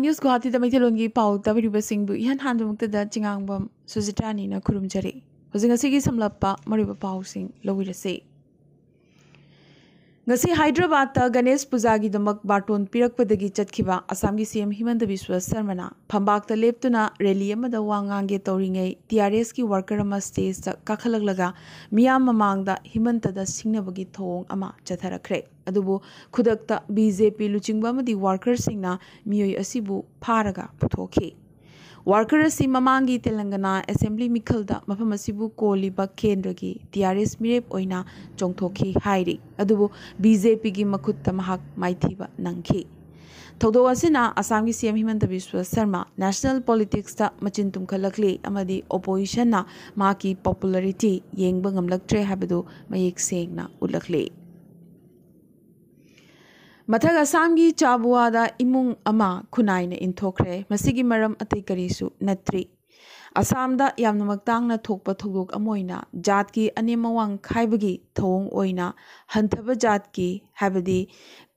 News Guwahati मैथलोंगी पाउ तबरीबसिंगबु इहान हानदमुक्तदा चिंगांगबम सुजित्रानीना खुरुमजरे housing असिगी समलप्पा मरिबा पाउसिंग लविरसे ngasi Hyderabad ta Ganesh Puja gi damak barton pirakpadagi chatkiba Assam gi CM Himanta Biswa Sarmana phambak ta leptuna rally amada wangange tauringai TRS ki worker ama stage ta kakhalaglaga miyam mamangda Himanta da singnabagi thong ama chatharakre adubu khudakta BJP luchingba amadi worker singna miyoi asibu pharaga puthokhi worker asi mamangi Telangana Assembly Mikhalda mafam asibu koliba kendragi TRS mirep oina chongthokhi hairi adubu BJP gi makhutta mahak maithiba nangki thodo asina Assam gi CM Himanta Biswa Sarma national politics ta machin tumkhalakli amadi opposition na maki popularity yengba ngamlaktre habadu mayek sengna ulakli Mathag Assam gi Chabuada imung ama kunaina inthokre masigi maram atai karisu natri Assam da yamnamak tangna thokpa thogdok amoina jat ki anemawang khaibagi thong oina hanthaba jat ki habadi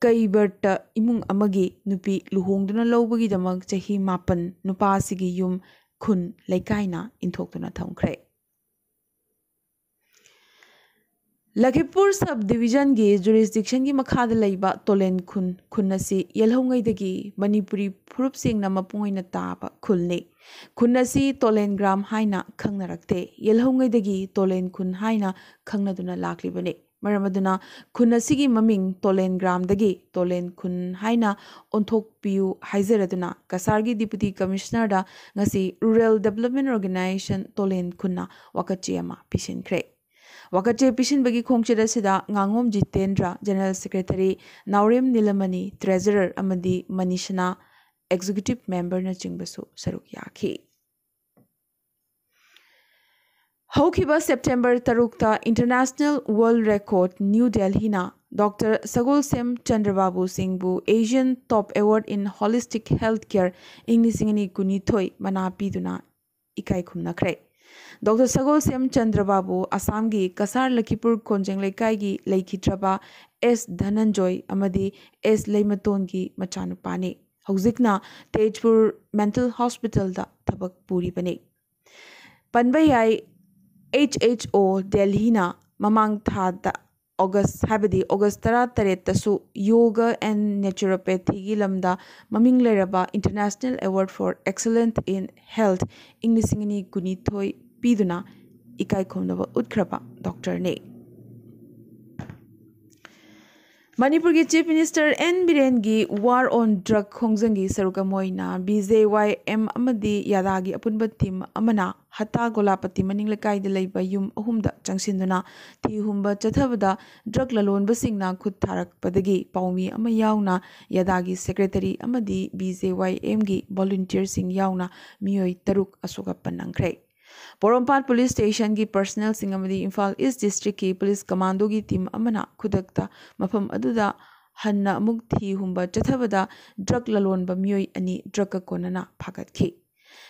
kaiberta imung amagi nupi luhongduna lobagi damak chahi mapan nupa sigi yum khun laikaina inthoktuna thamkre Lakhipur subdivision gi jurisdiction gi makhada leiba Tolen khun asi yelhongai dagi Manipuri phurup singna mapungaina taba khulni khun asi Tolen gram haina khangnarakte yelhongai dagi Tolen khun haina khangnaduna laklibani maramaduna khun asi gi maming Tolen gram dagi Tolen khun haina onthok piu haizaraduna Kasar gi deputy commissioner da ngasi rural development organization Tolen khunna wakachi ama pishinkre Wakache Pishin Bagi Kongchida Sida Ngangom Jitendra, General Secretary, Naurem Nilamani, Treasurer Amadi Manishana, Executive Member na Chingbasu Saruk Yaki. Haukiba September Tarukta International World Record New Delhi na Dr. Sagol Sem Chandrababu Singhbu Asian Top Award in Holistic Healthcare Inglisingani Kunithoi Manapiduna Ikai Kumnakre. Dr. Sagol Sem Chandrababu Assam gi Kasar Lakhipur Konjeng Laikai gi Laikhitraba S Dhananjoy amadi S Leimaton gi machanupani Hauzikna Tejpur Mental Hospital da thabak puri bani Panbayai HHO Delhi na mamang thada August habadi August tara tasu Yoga and Naturopathy gi lamda maming leraba International Award for Excellence in Health Inglisingani Kunithoi Piduna Ikai Komnava Utkraba Dr. Ne Manipur ki Chief Minister N Biren gi War on Drug Khongjangi Sarukamoina BJYM amadi Yadagi apunba team amana Hata Golapati maning lekai de leiba yum ahumda changsinduna thi humba chathabada drug lalonba singna khut tharak padagi paumi ama yauna Yadagi Secretary amadi BJYM gi volunteer sing yauna miyoi taruk asuka panangkre Porompat Police Station ki personnel singamadi Imphal East District ki Police Commando ki team amana khudakta mafam aduda hanna amuk thi humba chathabada drug lalonba miyoi ani drug ka konana phagatki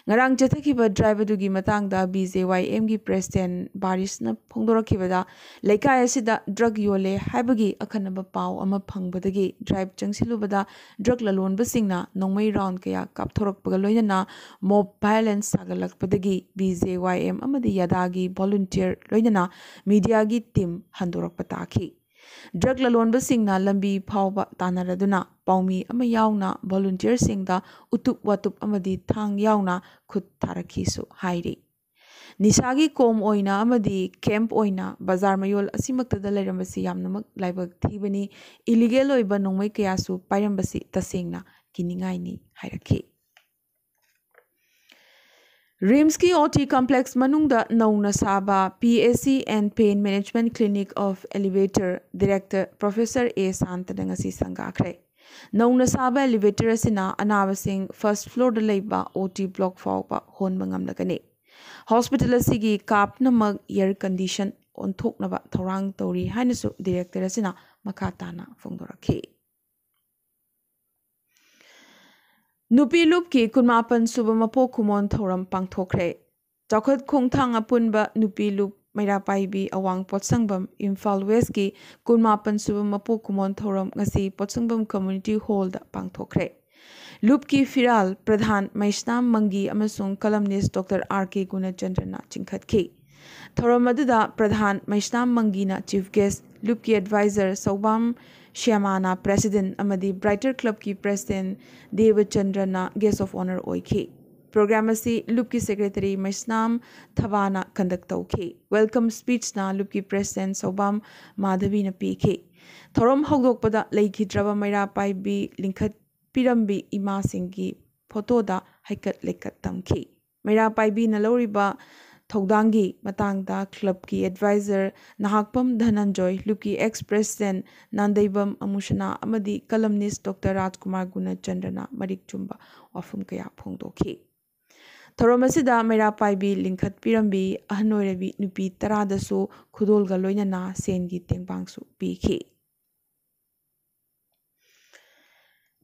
ngarang chathakiba driver dugi matangda BJYM gi president Barisna phongdorakhibada leikai asida drug yole haibagi akhanaba pau ama phangbadagi drive changsilubada drug lalonba singna nongmai round kaya kapthorakpaga loinana mob violence sagalakpadagi BJYM amadi yadagi volunteer loinana media gi team handorakpataki Drug lalonba singna lambi phawba tanaraduna paumi ama yauna volunteer singda utup watup amadi thang yauna khut tharakhisu hairi Nisagi kom oina amadi camp oina bazar mayol asimaktada lairambasi yamnamak laibak thibani illegal oiba nongmai kayasu pairambasi tasengna kiningai ni hairakhi Rimski OT Complex Manungda Nauna Saba PSC and Pain Management Clinic of Elevator Director Professor A. Santadangasi Sangakre. Nauna Saba Elevator Asina Anabasing First Floor de Leiba OT Block Faupa Hon Mangamlagane. Hospital Asigi Kap Namag Air Condition on Toknaba Torang Tori Hanasu Director Asina Makatana Fongdorake. Nupilup ki kunmapan subamapo kumon thoram pangthokre. Chakhat khongthang apunba Nupilup Mairapaibi awang potsangbam Imphal West ki kunmapan subamapo kumon thoram ngasi potsangbam Community Hall da pangthokre. लूप की फिराल प्रधान मैस्नाम मंगी अमसुंग columnist doctor R.K. गुणचंद्रना चिंखतखी थौरम अदुदा प्रधान मैस्नाम मंगीना चीफ गेस्ट लूप की एडवाइजर सौबाम श्यामाना प्रेसिडेंट अमदी ब्राइटर क्लब की प्रेसिडेंट देवचंद्रना गेस्ट ऑफ ऑनर ओइखी प्रोग्राम असी लूप की सेक्रेटरी मैस्नाम थबाना कंडक्ट तौखी वेलकम स्पीच ना लूप की प्रेसिडेंट सौबाम माधवी न पीखी थौरम हौदोकपदा लेखिद्रबा मैरा पाइबी लिंखत पिरंबी इमा सिंगी फोटोदा हैकत लेकत तमखी मैरा पाइबी न लौरिबा थौदांगी मतंगदा क्लब की एडवाइजर नाहकपम धनंजय लूप की एक्स प्रेसिडेंट नांदैबम अमुशना अमदी कलमनिस्ट डॉक्टर राजकुमार गुणचंद्रना मरिक चुंबा वाफम कया फोंदोखी थौरम असिदा मैरा पाइबी लिंखत पिरंबी अहनोरबी नुपी तरादसु खुदोलगा लोइनना सेनगी तेंगबांगसु पीखी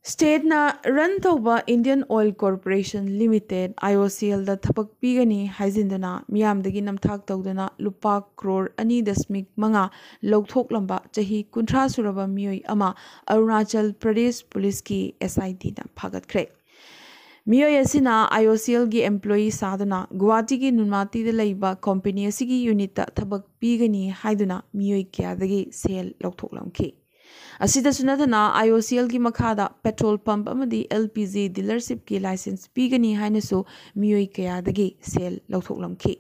स्टेट ना रन तौबा Indian oil corporation limited IOCL दा थपक पीगनी हाइजिंदना मियामदगी नमथाक तौदना लुपा करोड़ 2.5 लौथोकलंबा चही 30 सुरबा मियोई अमा अरुणाचल प्रदेश पुलिस की SIT ना फागतख्रे मियोई असिना IOCL की एम्प्लॉई सादना गुवाहाटी की नुनमाती दा लैबा कंपनी असिगी यूनिट ता थबक पीगनी हाइदुना मियोई क्यादगी सेल लौथोकलमखी असिदसु नथना IOCL की मखादा पेट्रोल पंप अमदी LPG डीलरशिप की लाइसेंस पीगनी हाइनसु मियोई क्यादगी सेल लौथोकलमखी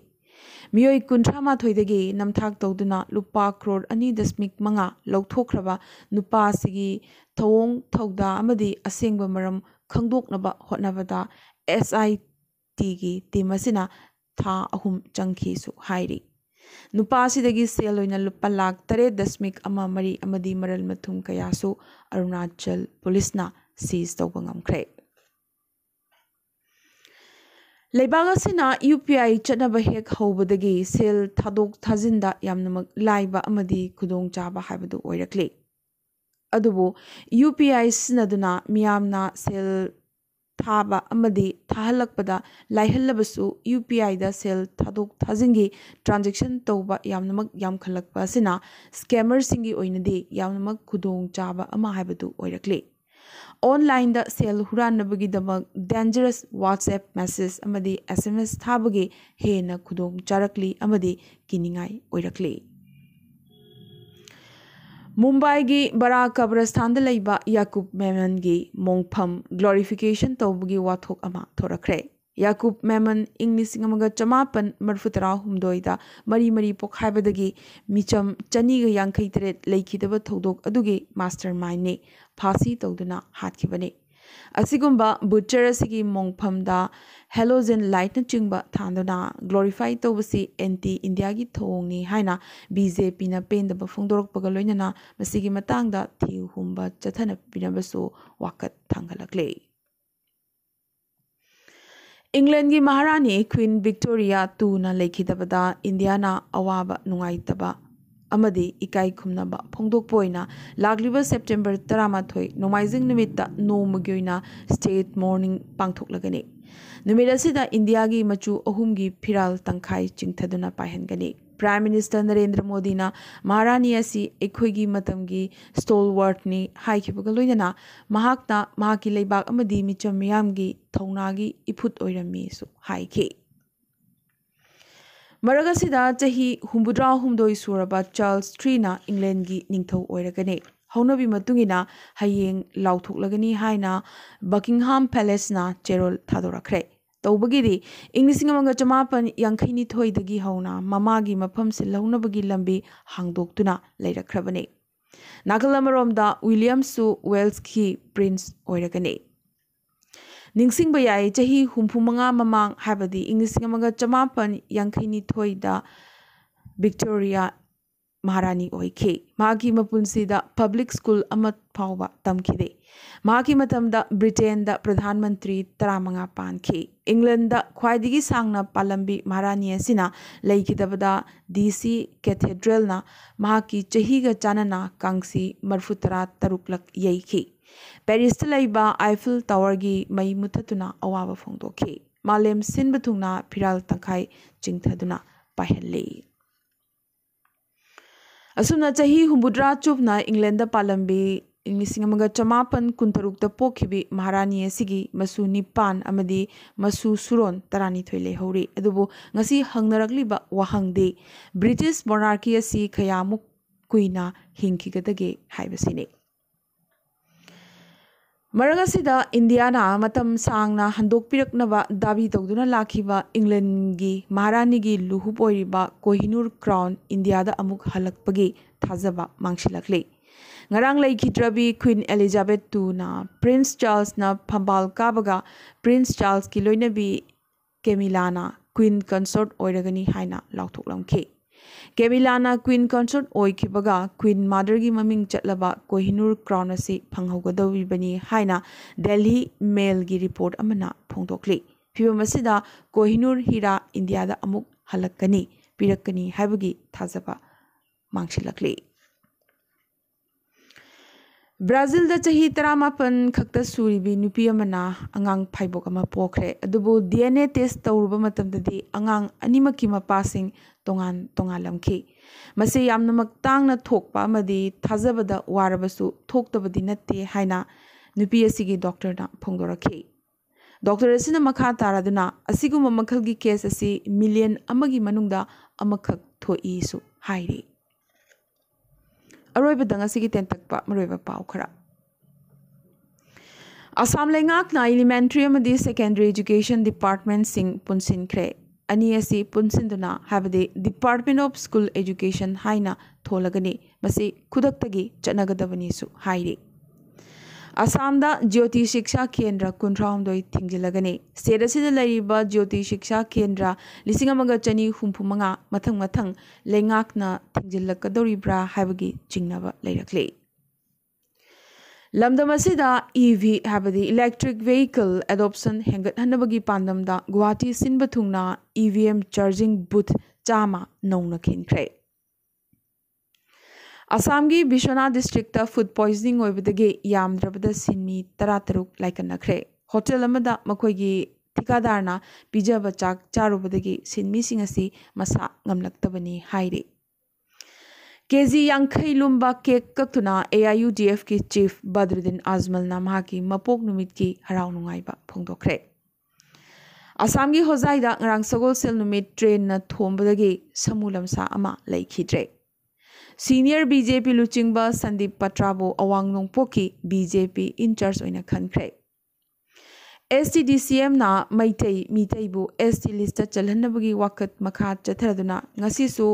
मियोई 38 नमथाक तौदुना लुपा करोड़ 2.5 लौथोखरबा नुपा सिगी थौंग थौदा अमदी असेंगबा मरम खंगदोकनबा होटनबदा SIT की टीम असिना था अहुम चंखीसु हाइरी नुपासिदगी सेल ओइना लुपा लाख 3.1 अमदी मरल मथुम कयासु अरुणाचल पुलिसना सीज तौबा ngamkhre लेबाग असिना UPI चटनबा हेक हौबदगी सेल थादोक थाजिंदा यामनमक लाइबा अमदी खुदोंग चाबा हाइबदु ओइरक्ले अदुबो UPI सिनदुना मियामना सेल थाबा अमदी थाहलकपदा लाइहल्लबसु UPI दा सेल थादोक थाजिंगी ट्रांजैक्शन तौबा यामनमक यामखलकपा असिना स्कैमर सिंगी ओइनदी यामनमक खुदोंग चाबा अमा हाइबदु ओइरक्ले ऑनलाइन दा सेल हुरानबगी दमक डेंजरस WhatsApp मैसेज अमदी SMS थाबगी हेना खुदोंग चारकली अमदी किनिंगाई ओइरक्ले मुंबई की बड़ा कब्रस्तान लैबा याकूब मेमन की मोंगफम ग्लोरिफिकेशन तौबगी वाथोक अमा थोरखरे याकूब मेमन इंग 1953 मरी पोखाइबदगी मिचम 253 लेखिदबा थौदोक अदुगी मास्टर माइंड ने फांसी तौदुना हातखिबने असिगुंबा बुचर असिगी मोंगफमदा हेलोजन लाइट न चिंगबा थांदुना ग्लोरीफाई तौबसी एंटी इंडिया की थोंगनी हाइना BJP ना पेंदबा फोंदोरकपगा लोइनना मसिगी मतांगदा थिउ हुंबा चथन पिनबसु वाकत थांगलकले इंग्लैंड की महारानी क्वीन विक्टोरिया ना लेखिदबदा इंडियाना अवाबा नुंगाइतबा अमदी इकाई खुमनबा फोंदोकपोइना लागलिबा सेप्टेम्बर 13 नोमाइजिंग निमित्ता नोमगोइना स्टेट मॉर्निंग पांगथोकलगनी नुमित असिदा इंडिया की मचु अहुमगी फिराल तंखाई चिंगथदुना पाहनगनी प्राइम मिनिस्टर नरेंद्र मोदी ना महारानी असी एखोइगी मतमगी स्टोलवर्टनी हाइखिबगा लोइनना महाक्ता महाकी लेबाक अमदी मिचम मियामगी थौनागी इफुट ओइरमी सु हाइखि मरगसिदा चही 63 सुरबा चार्ल्स 3 ना इंग्लैंड की निंगथौ ओइरगने हौनबी मतुंगिना हयेंग लाउथोकलगनी हाइना बकिंगहाम पैलेस ना चेरोल थादोरखरे तौबगिदी इंग्लिसिंग अमंगा चमापन यांखैनी थोइदगी हौना ममागी मफम से लौनबगी लंबी हांगदोक्तुना लेरखरबने नागल अमरोमदा विलियम्सु वेल्स की प्रिंस ओइरगने निंगसिंग याई चही 35 ममांग हाबदी इंग्लिसिंग अमंगा चमापन यांखैनी थोइदा विक्टोरिया महारानी ओइखे मागी मपुनसीदा पब्लिक स्कूल अमत फाउबा तमखिदे मागी मतमदा ब्रिटेन दा प्रधानमंत्री 35 पानखे इंग्लैंड दा ख्वाइदिगी सांगना पालंबी महारानी असिना लेखिदबदा DC कैथेड्रल ना माकी चहीगा चानना कांगसी 43 लक यैखी पेरिस लैबा आइफिल टावर की मई मुथतुना अवाबा फोंदोखे मालेम सिनबथुंगना फिराल तंखाई चिंगथदुना पाहले असुना चही 63 चुपना इंग्लैंड पालंबी इंग्लिसिंग अमगा चमापन कुंतरुक पोखिबी महारानी असिगी मसु निपान अमदी मसु सुरोन तरानी थोइले हौरी अदुबु ngasi हंगनरकलिबा वाहंगदे ब्रिटिश मोनार्की असि खयामुक कुइना हिंखिगदगे हाइबसिने मरगसिदा इंडियाना मतम सांगना हंदोकपिरकनबा दाबी तौदुना लाखिबा इंग्लैंडगी महारानीगी लुहुप ओइरिबा कोहिनूर क्राउन इंडियादा अमुक हलकपगी थाजबा मांगसिलकले ngarang laikhidrabi Queen Elizabeth II na Prince Charles na phambal kabaga Prince Charles ki loinabi Camilla na Queen consort oiragani haina lauthoklamkhe Camilla na Queen consort oikibaga Queen Mother gi maming chatlaba Kohinoor Crown ase phanghogadawi bani haina Delhi Mail gi report amana phongdokle phibam asida Kohinoor hira India da amuk halakani pirakani haibagi thajaba mangsilakle Brazil da chahi taramapan khakta suribi nupi amana angang phaibok ama pokre adubu DNA test tawruba matamdadi angang animaki mapasing tongan lamkhi mase yamna maktang na thokpa amadi thajabada warabasu thoktabadi natte haina nupi asigi doctor na phongdorakhi doctor asina makha taraduna asiguma makhalgi case asi million amagi manungda amakhak thoi su hairi अरोइब दंगसिगी तेंतकपा मरोइब पाउ खरा असम लेंगाक ना elementary अमदी secondary education department सिंग पुनसिनख्रे अनि असि पुनसिनदुना हाबदे department of school education हाइना थोलगनी मसे खुदक्तगी चनगदबनी सु हाइरे असम दा ज्योति शिक्षा केंद्र कुंट्राउंदोई थिंगजिलगने state असिदा लैरिबा Jyoti Shiksha Kendra लिसिंग अमगा चनी हुंफुमंगा मथंग मथंग लेंगाकना थिंगजिलकदोरिब्रा हाइबगी चिंगनबा लैरकले लमदम असिदा EV हाबदी इलेक्ट्रिक व्हीकल एडॉप्शन हेंगत हनबगी पांदमदा गुवाहाटी सिनबा थुंगना EVM चार्जिंग बूथ चामा नौना खिनख्रे असम की बिश्वनाथ डिस्ट्रिक्ट फूड पॉइजनिंग होइबदगे यामद्रबदा सिनमी 13 लाइकनख्रे होटल अमदा मखोइगी ठिकादारना पिजब चाक चारुबदगी सिनमीसिंग असि मसा ngamlaktabani हाइरे केजी यांखै लुम्बा केक कक्तुना AIUDF की चीफ बद्रुद्दीन आजमल ना महाकी मपोक नुमित की हराव नुंगाइबा फोंदोखरे असम की होजाइदा ngarang sagolsel numit train na thombadagi samulamsa ama laikhidre Senior BJP Luchingba Sandeep Patrabo Awang Nongpoki BJP in charge oina khankre STDCM na Maitai Mitaibu ST list chalhanabagi wakat makha chatharaduna ngasi su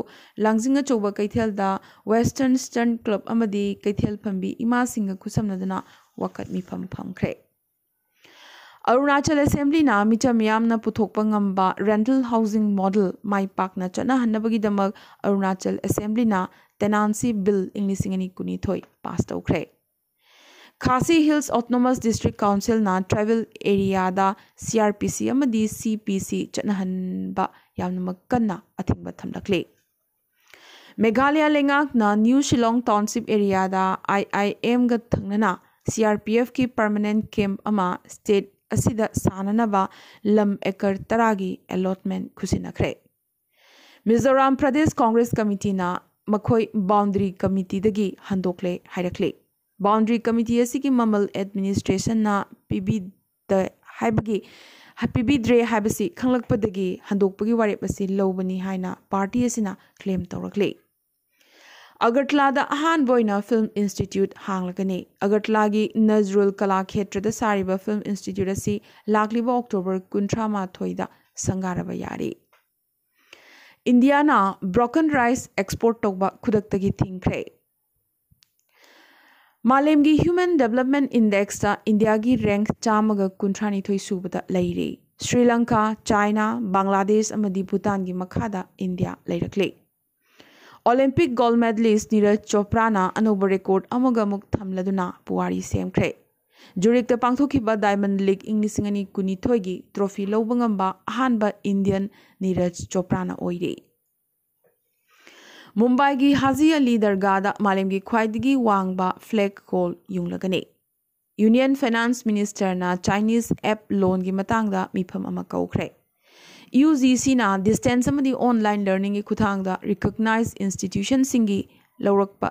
langjinga choba kaithelda Western Stern Club amadi kaithel phambi ima singa khusamnaduna wakat mifam phamkre Arunachal Assembly na micham yamna puthokpa ngamba rental housing model mai pakna chana hanabagi damak Arunachal Assembly na tenancy bill inglisingani kuni thoi pass tawkre Khasi Hills Autonomous District Council na tribal area da CRPC amadi CPC chanahanba yamna makkanna athingba thamlakle Meghalaya lengak na New Shillong Township area da IIM ga thangnana CRPF ki permanent camp ama state asida sananaba lam ekar taragi allotment khusinakre Mizoram Pradesh Congress Committee na Makhoi Boundary Committee dagi handokle hairakle Boundary Committee asigi mamal administration na PB the haibagi PB dre haibasi khanglakpadagi handokpagi warepasi lobani haina party asina claim tawrakle Agartala da ahan boina Film Institute hanglagane Agartala gi Nazrul Kala Khetra da sariba Film Institute asi lakliba October 13 da sangaraba yari India na broken rice export tawba khudaktagi thingkhre Malemgi Human Development Index ta India gi rank chamaga kuntrani thoi subada leire Sri Lanka China Bangladesh amadi Bhutan gi makhada India leirakle Olympic gold medalist Neeraj Chopra na anoba record amaga muk thamladuna puwari semkhre Jurik ta pangthokiba Diamond League inglisingani kuni thoigi trophy lobangamba ahanba Indian Neeraj Chopra na oire Mumbai gi Haji Ali Dargah da malemgi khwaidigi wangba flag call yunglagane Union Finance Minister na Chinese app loan gi matangda mifam ama kaukre UGC na distance amadi online learning gi khuthangda recognized institution singi laurakpa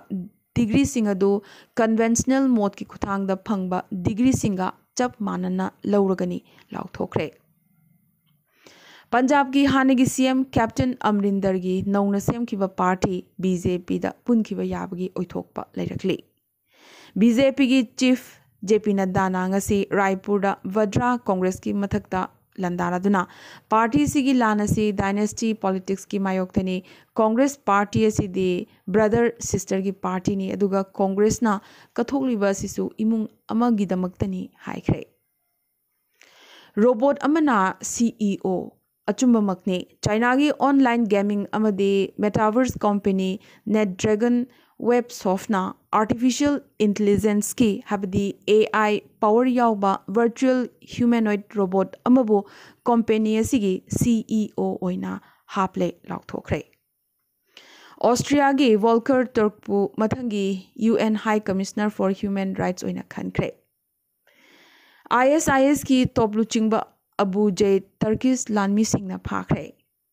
degree सिंग अदु conventional mode की खुथांग दा फंगबा degree सिंगा चप मानना लौरगनी लाउथोखरे पंजाब की हानेगी CM captain Amarinder की नौना सेमखिबा पार्टी बीजेपी दा पुनखिबा याबगी ओइथोकपा लेरखली बीजेपी की चीफ जेपी नड्डा नांगसी रायपुर दा वड्रा कांग्रेस की मथकता लंदारादुना पार्टी सिगी लानसी डायनेस्टी पॉलिटिक्स की मायोक्तनी कांग्रेस पार्टी असिदी ब्रदर सिस्टर की पार्टी नि अदुगा कांग्रेस ना कथोकलिबा सिसु इमुंग अमगिदमक्तनी हाइख्रे रोबोट अमना सीईओ अचुंबमकने चाइना की ऑनलाइन गेमिंग अमदे metaverse company net dragon web सॉफ्टना आर्टिफिशियल इंटेलिजेंस की हबदी एआई पावर याउबा वर्चुअल ह्यूमनॉइड रोबोट अमबो कंपनी असिगी सीईओ ओइना हापले लाउथोखरे ऑस्ट्रिया की वॉल्कर टर्कपु मथंगी UN high commissioner for human rights ओइना खनख्रे ISIS की टॉप लुचिंगबा अबू जैद टर्किश लानमी सिंगना फाख्रे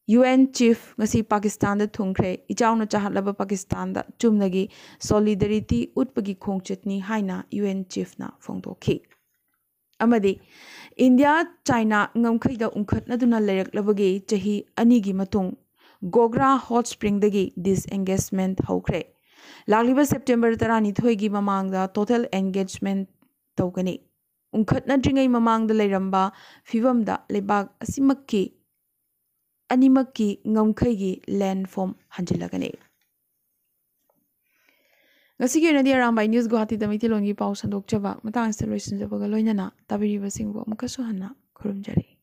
UN चीफ ngasi पाकिस्तान दा थुंख्रे इचाउना चाहलबा पाकिस्तान दा चुमनगी सॉलिडरिटी उत्पगी खोंगचतनी हाइना UN चीफ ना फोंदोखी अमदि इंडिया चाइना ngमखैदा उंखतनदुना लेरकलबगी चही अनिगी मतुंग गोग्रा हॉट स्प्रिंग दगी डिसएंगेजमेंट हौख्रे लालिबा सेप्टेम्बर 12 की ममांगदा total engagement तौगनी उंखतनद्रिंगै ममांगदा लेरंबा फिवमदा लेबाग असिमक्की अनिमक्की ngमखैगी landform हंजिलगनी ngasi nadi Arambai News Guwahati da mitilongi pau sandokjaba matang installation jabaga loinana tabiriba singbo amkasu hanna khurumjari